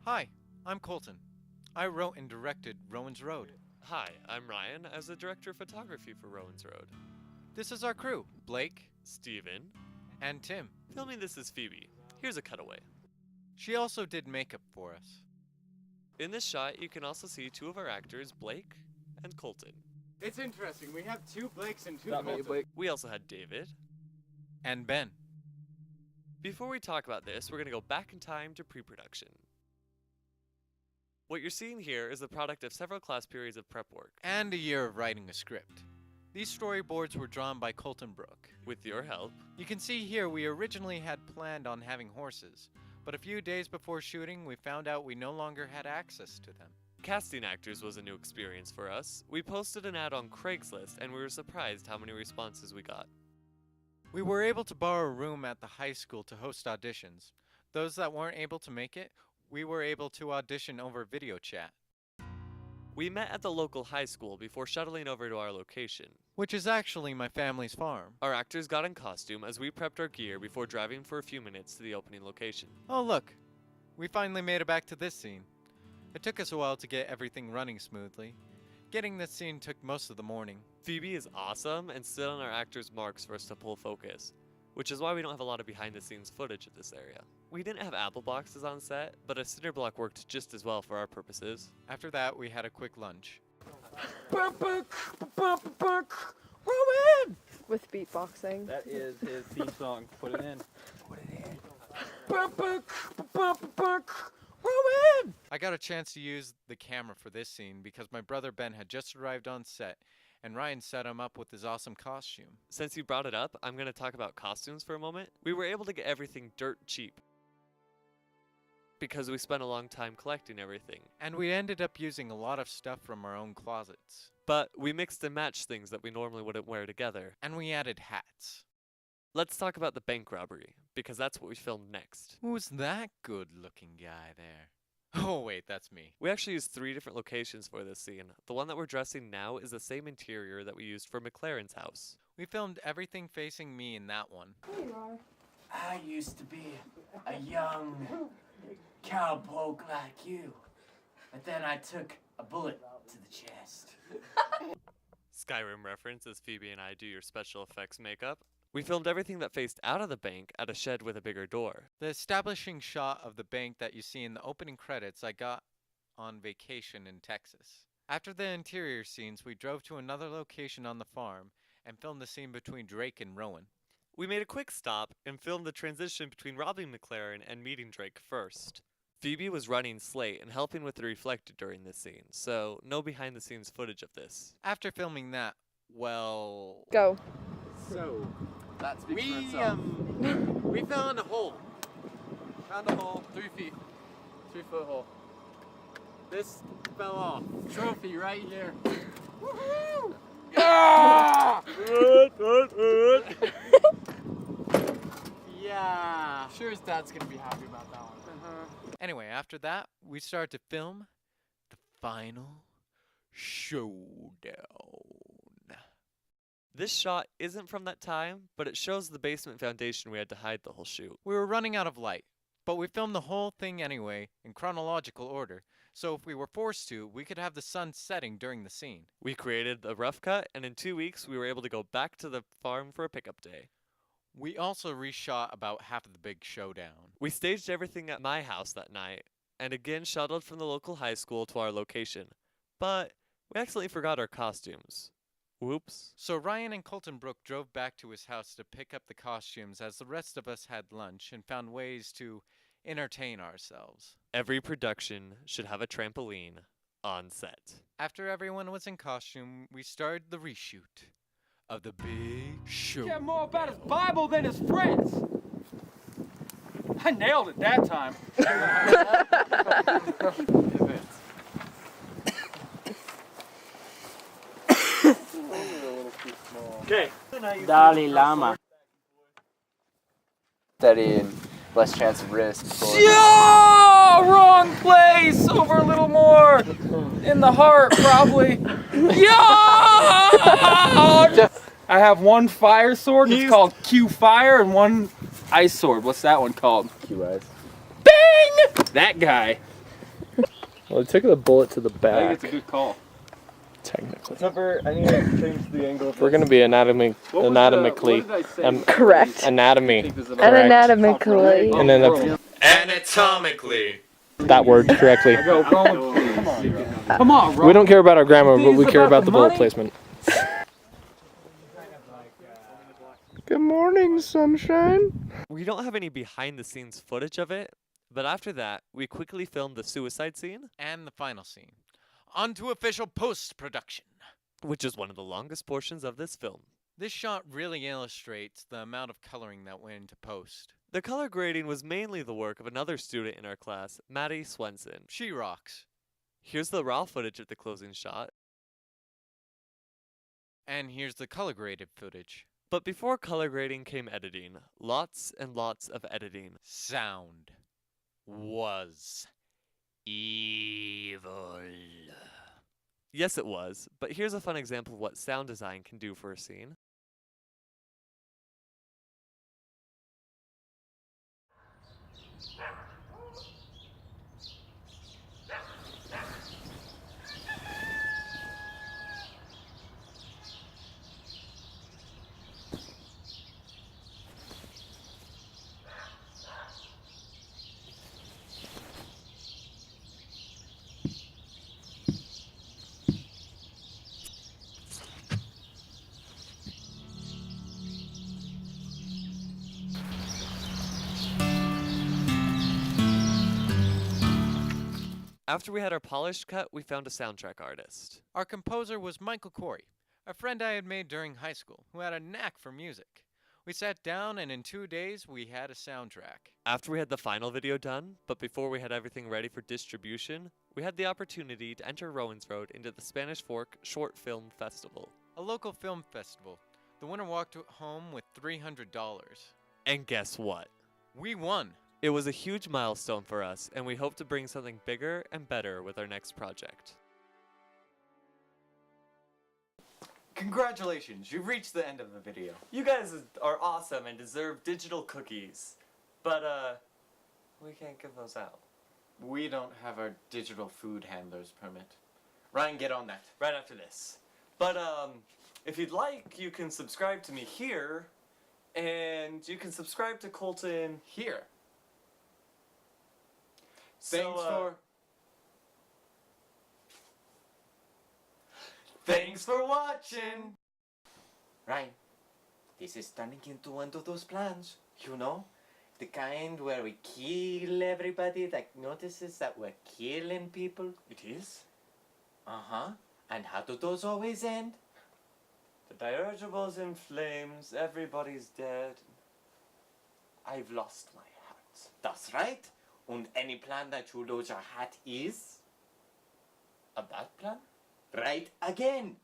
Hi, I'm Colton. I wrote and directed Rowan's Road. Hi, I'm Ryan as the director of photography for Rowan's Road. This is our crew, Blake Steven. and Tim. Filming this is Phoebe. Here's a cutaway. She also did makeup for us. In this shot, you can also see two of our actors, Blake and Colton. It's interesting. We have two Blakes and two That made Coltons. We also had David. And Ben. Before we talk about this, we're going to go back in time to pre-production. What you're seeing here is the product of several class periods of prep work. And a year of writing a script. These storyboards were drawn by Colton Brook. With your help. You can see here we originally had planned on having horses, but a few days before shooting we found out we no longer had access to them. Casting actors was a new experience for us. We posted an ad on Craigslist and we were surprised how many responses we got. We were able to borrow a room at the high school to host auditions. Those that weren't able to make it, we were able to audition over video chat. We met at the local high school before shuttling over to our location. Which is actually my family's farm. Our actors got in costume as we prepped our gear before driving for a few minutes to the opening location. Oh look, we finally made it back to this scene. It took us a while to get everything running smoothly. Getting this scene took most of the morning. Phoebe is awesome and stood on our actors' marks for us to pull focus, which is why we don't have a lot of behind-the-scenes footage of this area. We didn't have apple boxes on set, but a cinder block worked just as well for our purposes. After that, we had a quick lunch. Rowan! With beatboxing. That is his theme song. Put it in. Rowan! I got a chance to use the camera for this scene because my brother Ben had just arrived on set and Ryan set him up with his awesome costume. Since you brought it up, I'm going to talk about costumes for a moment. We were able to get everything dirt cheap because we spent a long time collecting everything. And we ended up using a lot of stuff from our own closets. But we mixed and matched things that we normally wouldn't wear together. And we added hats. Let's talk about the bank robbery, because that's what we filmed next. Who's that good-looking guy there? Oh wait, that's me. We actually used 3 different locations for this scene. The one that we're dressing now is the same interior that we used for McLaren's house. We filmed everything facing me in that one. There you are. I used to be a young cowpoke like you, but then I took a bullet to the chest. Skyrim reference as Phoebe and I do your special effects makeup. We filmed everything that faced out of the bank at a shed with a bigger door. The establishing shot of the bank that you see in the opening credits I got on vacation in Texas. After the interior scenes, we drove to another location on the farm and filmed the scene between Drake and Rowan. We made a quick stop and filmed the transition between robbing McLaren and meeting Drake first. Phoebe was running Slate and helping with the reflector during this scene, so no behind the scenes footage of this. After filming that, well... Go. So, that speaks for We, itself. we found a hole. Found a hole. 3 feet. 3-foot hole. This fell off. Trophy right here. Woohoo! Yeah. Sure his dad's gonna be happy about that one. Anyway, after that, we started to film the final showdown. This shot isn't from that time, but it shows the basement foundation we had to hide the whole shoot. We were running out of light, but we filmed the whole thing anyway in chronological order, so if we were forced to, we could have the sun setting during the scene. We created a rough cut, and in 2 weeks we were able to go back to the farm for a pickup day. We also reshot about half of the big showdown. We staged everything at my house that night, and again shuttled from the local high school to our location. But we accidentally forgot our costumes. Whoops. So Ryan and Colton Brook drove back to his house to pick up the costumes as the rest of us had lunch and found ways to entertain ourselves. Every production should have a trampoline on set. After everyone was in costume, we started the reshoot of the big show. Care more about his Bible than his friends. I nailed it that time. Okay. Dalai Lama. Steady and less chance of risk. Yeah! Wrong place! Over a little more! In the heart, probably. Yeah! I have one fire sword, it's called Q Fire, and one ice sword. What's that one called? Q eyes. Bing! That guy. Well, they took the bullet to the back. I think it's a good call. Technically. I need to change the angle. If we're gonna be anatomically What did I say? Correct. anatomy, Think this is And correct. anatomically. And then Anatomically. that word correctly. Go, Rowan, please. Come on, Rowan. We don't care about our grammar, You but think we it's care about about the the bullet money? placement. Good morning, sunshine. We don't have any behind the scenes footage of it, but after that, we quickly filmed the suicide scene, And the final scene. On to official post-production. which is one of the longest portions of this film. This shot really illustrates the amount of coloring that went into post. The color grading was mainly the work of another student in our class, Maddie Swenson. She rocks. Here's the raw footage of the closing shot. And here's the color graded footage. But before color grading came editing. Lots and lots of editing. Sound was evil. Yes, it was, but here's a fun example of what sound design can do for a scene. After we had our polished cut, we found a soundtrack artist. Our composer was Michael Corey, a friend I had made during high school who had a knack for music. We sat down and in 2 days we had a soundtrack. After we had the final video done, but before we had everything ready for distribution, we had the opportunity to enter Rowan's Road into the Spanish Fork Short Film Festival. A local film festival. The winner walked home with $300. And guess what? We won. It was a huge milestone for us, and we hope to bring something bigger and better with our next project. Congratulations, you've reached the end of the video. You guys are awesome and deserve digital cookies. But, we can't give those out. We don't have our digital food handler's permit. Ryan, get on that. Right after this. But, if you'd like, you can subscribe to me here, and you can subscribe to Colton Here. So, Thanks for watching! Ryan, this is turning into one of those plans, you know? The kind where we kill everybody that notices that we're killing people. It is? Uh-huh. And how do those always end? The dirigibles in flames, everybody's dead. I've lost my hat. That's right. And any plan that you lose your hat is? A bad plan? Right again.